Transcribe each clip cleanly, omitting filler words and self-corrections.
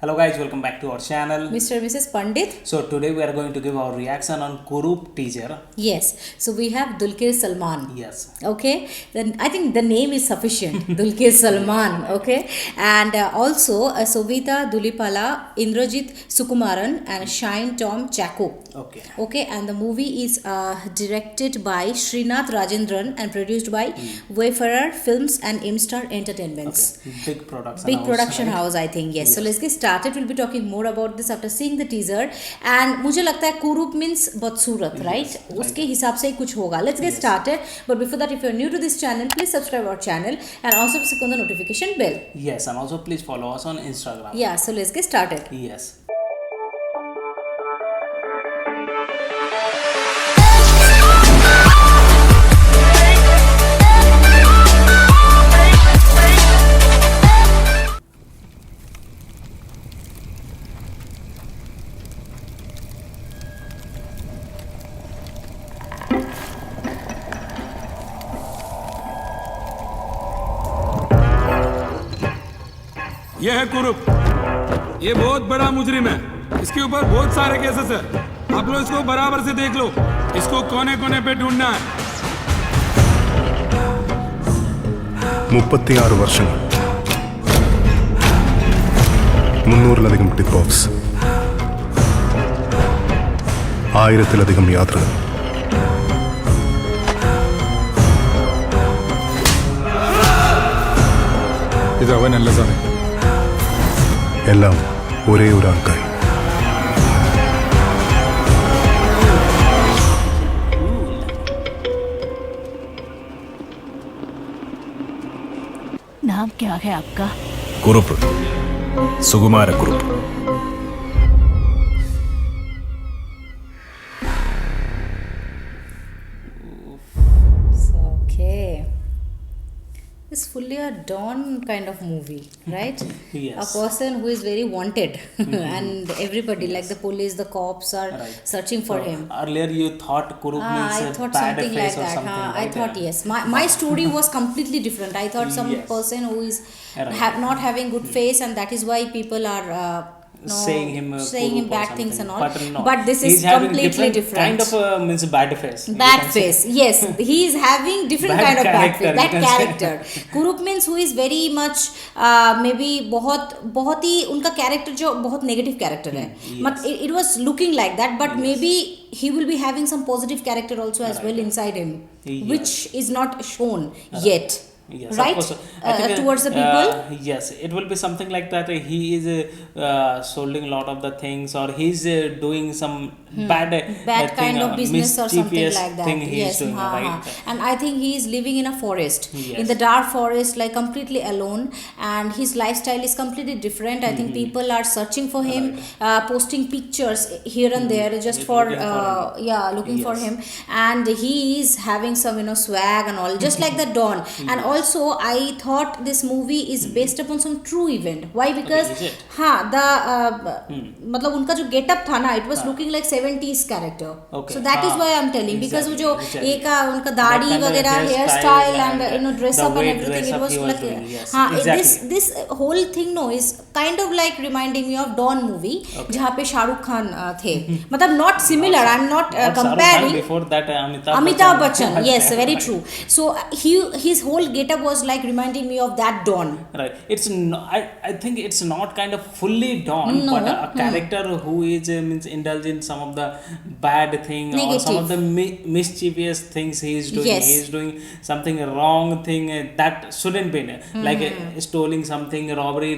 Hello guys, welcome back to our channel. Mr. and Mrs. Pandit. So today we are going to give our reaction on Kurup teaser. Yes. So we have Dulquer Salmaan. Yes. Okay. Then I think the name is sufficient. Dulquer Salmaan. Okay. And also Sovita Dulipala, Indrajit Sukumaran, and Shine Tom Chako. Okay. Okay. And the movie is directed by Srinath Rajendran and produced by Wayfarer Films and Imstar Entertainments. Okay. Big production. Big house, production right? house, I think. Yes. So Yes. let's get started. We'll be talking more about this after seeing the teaser. And मुझे लगता है कुरूप means बदसूरत, right? उसके हिसाब से ही कुछ होगा. Let's get started. But before that, if you're new to this channel, please subscribe our channel and also click on the notification bell. Yes, and also please follow us on Instagram. Yeah. So let's get started. Yes. ये है कुरुप। ये बहुत बड़ा मुजरिम है। इसके ऊपर बहुत सारे केसेस है। आप लोग इसको बराबर से देख लो। इसको कोने कोने पे ढूंढना है। 36 വർഷങ്ങൾ 300-ലധികം ടിപ്പ് ഓഫ്സ് 1000-ലധികം യാത്രകൾ ഇത് അവനല്ല സാറേ, എല്ലാം ഒരേ ഒരാൾക്കായി. नाम क्या है आपका? कुरुप, सुकुमार कुरुप. Okay. It's fully a Dawn kind of movie, right? Yes. A person who is very wanted and everybody, like the police, the cops are Right. searching for So, him. earlier you thought Kurup means I a thought bad something face like or that. something. I Right? thought yes. My story was completely different. I thought some Yes. person who is Right. not having good face, and that is why people are saying him Kurup or bad something. things and all. But no, But this he's is having completely different. Kind of means bad face. You Bad can say. face, yes, he is having different Bad kind of bad character, face. That you can say. character Kurup means who is very much maybe बहुत ही उनका character जो बहुत negative character है. Yes. It was looking like that, but maybe he will be having some positive character also as well inside him, Yes. which is not shown yet. Yes, of Right? course. I think, towards the people. Yes, it will be something like that. He is solding a lot of the things, or he's doing some bad Bad thing, kind of business or something mischievous like that. thing he Yes, is doing, right? and I think he is living in a forest, Yes. in the dark forest, like completely alone, and his lifestyle is completely different. I think people are searching for him, posting pictures here and there just for Looking for him. looking for Yes. him, and he is having some swag and all, just like the Dawn. And also I thought this movie is based upon some true event. Why? Because is it? मतलब उनका जो getup था ना, it was looking like 70s character. Okay. So that is why I'm telling, because वो जो Exactly. एक उनका दाढ़ी That kind of वगैरह, hair hairstyle style and dress the up and way everything, dress it up was he was like doing, yes, हाँ, exactly. this whole thing no is kind of like reminding me of Dawn movie, जहाँ पे शाहरुख खान थे. मतलब not similar, I'm not Or Shahrukh Khan, comparing. before that Amitabh Bachchan, yes, very true. So his whole getup was like reminding me of that Dawn. Right. It's not, I think it's not kind of fully Dawn, No. but a character who is means indulge in some of the bad thing or some of the mischievous things he is doing. Yes. He is doing something wrong thing that shouldn't be like stealing something, robbery,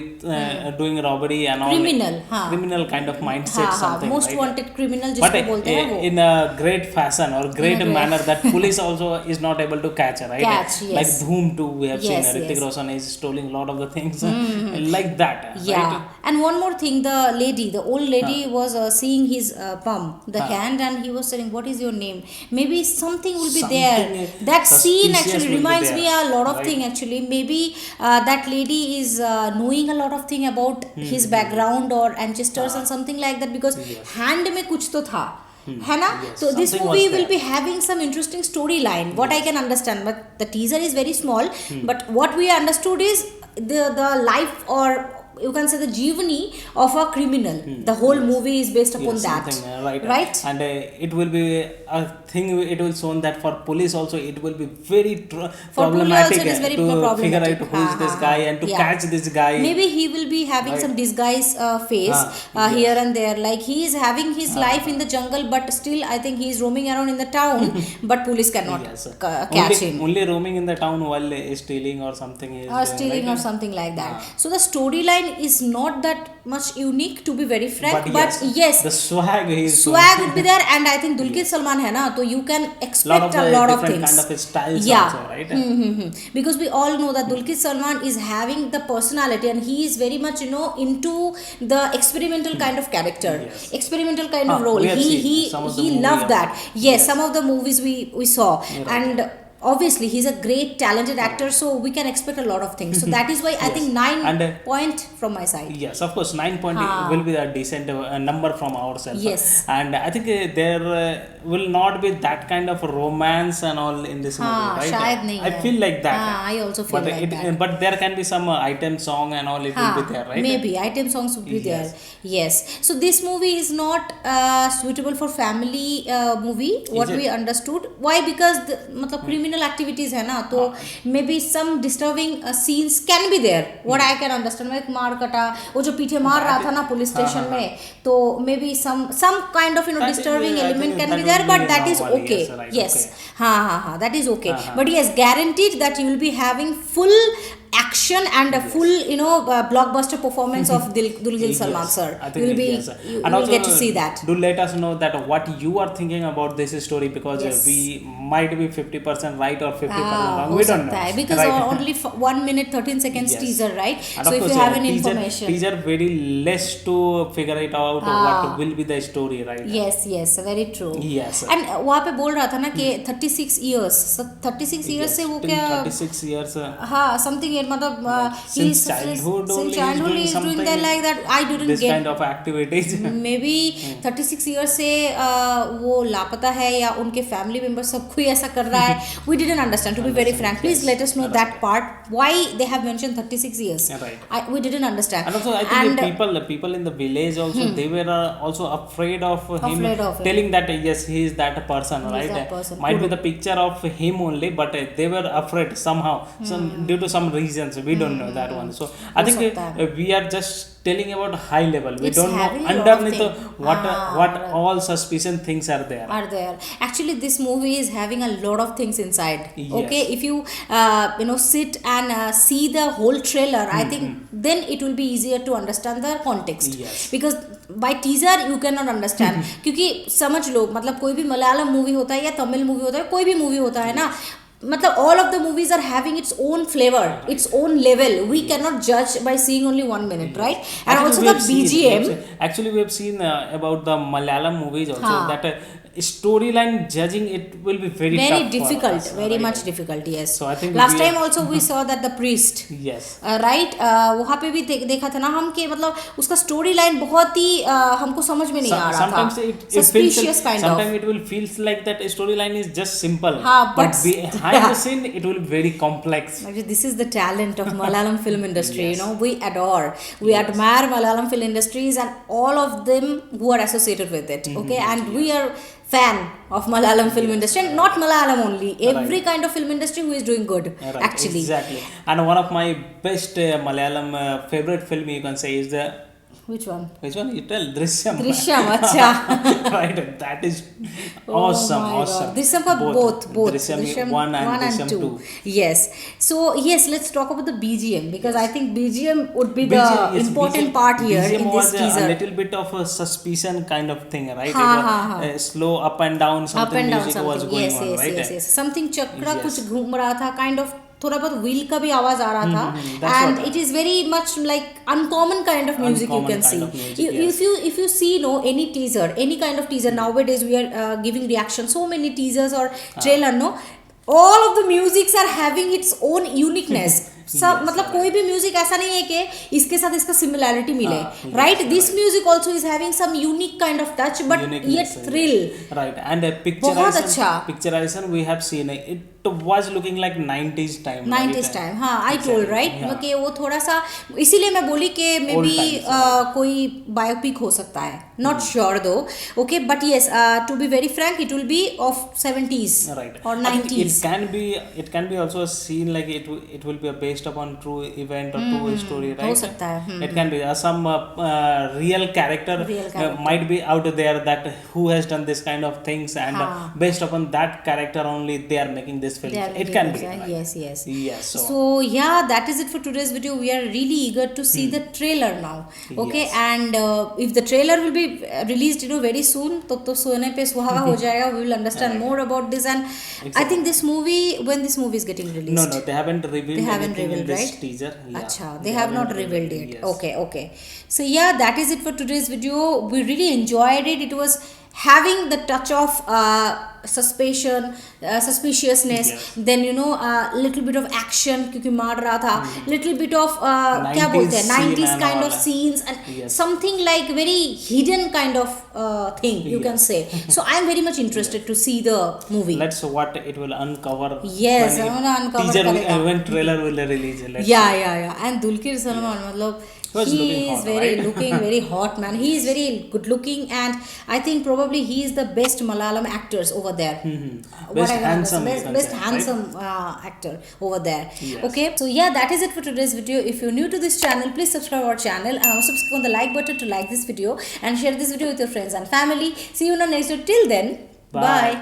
doing robbery and all. Criminal, हाँ. Criminal kind of mindset, something. Most right? wanted criminal But जिसको बोलते हैं वो. in a great fashion or great In a great- manner that police also is not able to catch, right? Catch, yes. Like Dhoom 2, we have Yes, seen Hrithik yes. Roshan is stealing a lot of the things like that. Yeah, Right? and one more thing, the old lady was seeing his palm, the hand, and he was saying, "What is your name?" Maybe something will be there. Something That scene suspicious actually will be reminds there, me a lot of right? thing. Actually, maybe that lady is knowing a lot of thing about his background or ancestors and something like that, because hand में कुछ तो था. है ना? Yes, So this something movie was will there. be having some interesting storyline, what I can understand, but the teaser is very small. But what we understood is the life or you can say the जीवनी of a criminal. The whole movie is based upon Yes, that, something, right? And it will be a thing. It will show that for police also it will be very problematic it is very to problematic. figure out who is this guy and to Yeah. catch this guy. Maybe he will be having some disguise face here and there, like he is having his life in the jungle, but still I think he is roaming around in the town, but police cannot Yes. catch him. Only roaming in the town while stealing or something. Is Or doing, stealing right? or something like that. So the storyline is not that much unique, to be very frank, but yes, the swag is swag would be there, and I think Dulquer Salman hai na, so you can expect a lot of different things. kind of styles Yeah. also, right? Because we all know that Dulquer Salman is having the personality, and he is very much into the experimental kind of character, Yes. experimental kind of role. We have seen He some of the he movie loved also. that. Yes, some of the movies we saw, and obviously he's a great talented actor, so we can expect a lot of things. So that is why I think 9 And, point from my side. Yes, of course, 9 point will be a decent number from ourselves. Yes. And I think there will not be that kind of romance and all in this movie, right? शायद नहीं I है. feel like that. I also feel but like that. But there can be some item song and all, it will be there, right? Maybe item songs would be Yes. there. Yes. So this movie is not suitable for family movie. What Is it? we understood. Why? Because the मतलब criminal activities है ना, तो maybe some disturbing scenes can be there. What I can understand, like मार कटा, वो जो पीछे मार रहा था ना पुलिस स्टेशन में, तो maybe some kind of That is, disturbing I element think can that be there, will but be that is normal, okay. yes, right, Yes. okay. हाँ, that is okay. But yes, guaranteed that you will be having full action and a full blockbuster performance of Dulquer Salman sir. I You will think be yes. you And will also, get to see that. Do let us know that what you are thinking about this story, because Yes. we might be 50% right or 50% wrong. हो We don't सकता है know. because right? only 1 minute 13 seconds Yes. teaser, right? And So of if course, you have any teaser, information, teaser very less to figure it out what will be the story, right? yes, very true. Yes. And वहाँ पे बोल रहा था ना कि 36 years, 36 years से वो Till क्या 36 years. हाँ something मतलब Since childhood only since childhood he's he is doing something, that, like that. I didn't this get kind of activities. maybe 36 years से वो लापता है या उनके फैमिली मेंबर सब कोई ऐसा कर रहा है. We didn't understand, to be very frank. Please let us know that part, why they have mentioned 36 years. Right. We didn't understand. And also, I think the people in the village also, they were also afraid of him, of him. telling that yes, he is that person, He is right? that person. Might be the picture of him only, but they were afraid somehow, due to some reasons. We don't know that one. So I think सकता है. we are just telling about high level. We It's don't know having a lot of underneath thing. what right. all suspicion things are there. Are there. Actually, this movie is having a lot of things inside. Yes. Okay, if you sit and see the whole trailer, I think then it will be easier to understand the context. Yes. Because by teaser you cannot understand. क्योंकि समझ लो, मतलब कोई भी Malayalam movie होता है या Tamil movie होता है, कोई भी मूवी होता है ना, मतलब all of the movies are having its own flavor, its own level. We cannot judge by seeing only 1 minute, right? And Actually, also we the have seen- BGM. actually, we have seen about the Malayalam movies also that storyline judging it will be very tough for difficult, us, very right? much difficult. Yes. So I think last we time are- also we saw that the priest. Yes. Right वहाँ पे भी देखा था ना हम कि मतलब उसका स्टोरी लाइन बहुत ही हमको समझ में नहीं आ रहा Sometimes था. it feels Suspicious kind of. sometimes it will feels like that storyline is just simple, हाँ, but but- behind yeah. the scene it will be very complex. Actually, this is the talent of Malayalam film industry. We adore, we admire Malayalam film industries and all of them who are associated with it. Okay, and we are fan of Malayalam film industry, and not Malayalam only. Every kind of film industry who is doing good. Right, Actually, exactly. And one of my best Malayalam favorite film you can say is the which one? You tell Drishyam. Drishyam, अच्छा. Right, that is awesome. Oh my awesome. God. Drishyam का both. Drishyam 1 and Drishyam 2. Yes. So yes, let's talk about the BGM, because I think BGM would be the BGM, yes, important BGM, part here BGM in this was teaser. a little bit of a suspicion kind of thing, right? हाँ, It was, हाँ. slow up and down, Up something and down music was something. going Yes, on, yes, right? yes. Something chakra Yes. कुछ घूम रहा था, kind of थोड़ा बहुत wheel का भी आवाज आ रहा था, that's and what- it is very much like uncommon kind of music you Uncommon can kind see. of music, yes. If you see any teaser, any kind of teaser nowadays, we are giving reaction, so many teasers or trailer, all of the musics are having its own uniqueness. सब मतलब कोई भी music ऐसा नहीं है कि इसके साथ इसका सिमिलैरिटी मिले, right? This music also is having some unique kind of touch, but yet thrill. Right, and बहुत अच्छा. picturization we have seen it was looking like 90s time. 90s right? Time हाँ आई टोल्ड राइट yeah. कि वो थोड़ा सा इसीलिए मैं बोली कि मे Old बी times, कोई बायोपिक हो सकता है not sure though okay but yes to be very frank it will be of 70s Right. और I think 90s it can be also seen like it will be based upon true event or true story, right? हो सकता है It can be some real character, Real character. might be out there that who has done this kind of things and हाँ. based upon that character only they are making this film. They are It can be. making right? yes yes Yes. so yeah that is it for today's video we are really eager to see the trailer now okay Yes. and if the trailer will be released very soon तो सोने पे सुहागा हो जाएगा we will understand more about this and I think this movie when this movie is getting released No, they haven't revealed They haven't anything revealed, in this right? teaser. Yeah. Acha, they have not haven't revealed it. Yes. Okay. So yeah, that is it for today's video. We really enjoyed it. It was having the touch of suspiciousness. Yes. Then little bit of action क्योंकि मार रहा था. Little bit of क्या 90s बोलते हैं scene 90s and kind all. of scenes and Yes. something like very hidden kind of thing you can say. So I am very much interested to see the movie. Let's see what it will uncover. Yes, when I wanna uncover teaser करेगा. when trailer will release. Let's see. Yeah. And Dulquer Salman, मतलब was he looking is hot, very right? looking very hot man. He is very good looking, and I think probably he is the best Malayalam actors over there. What Best I can handsome, understand, you can best say, handsome actor over there. Yes. Okay, so yeah, that is it for today's video. If you're new to this channel, please subscribe our channel and also click on the like button to like this video and share this video with your friends and family. See you in the next video. Till then, Bye. bye.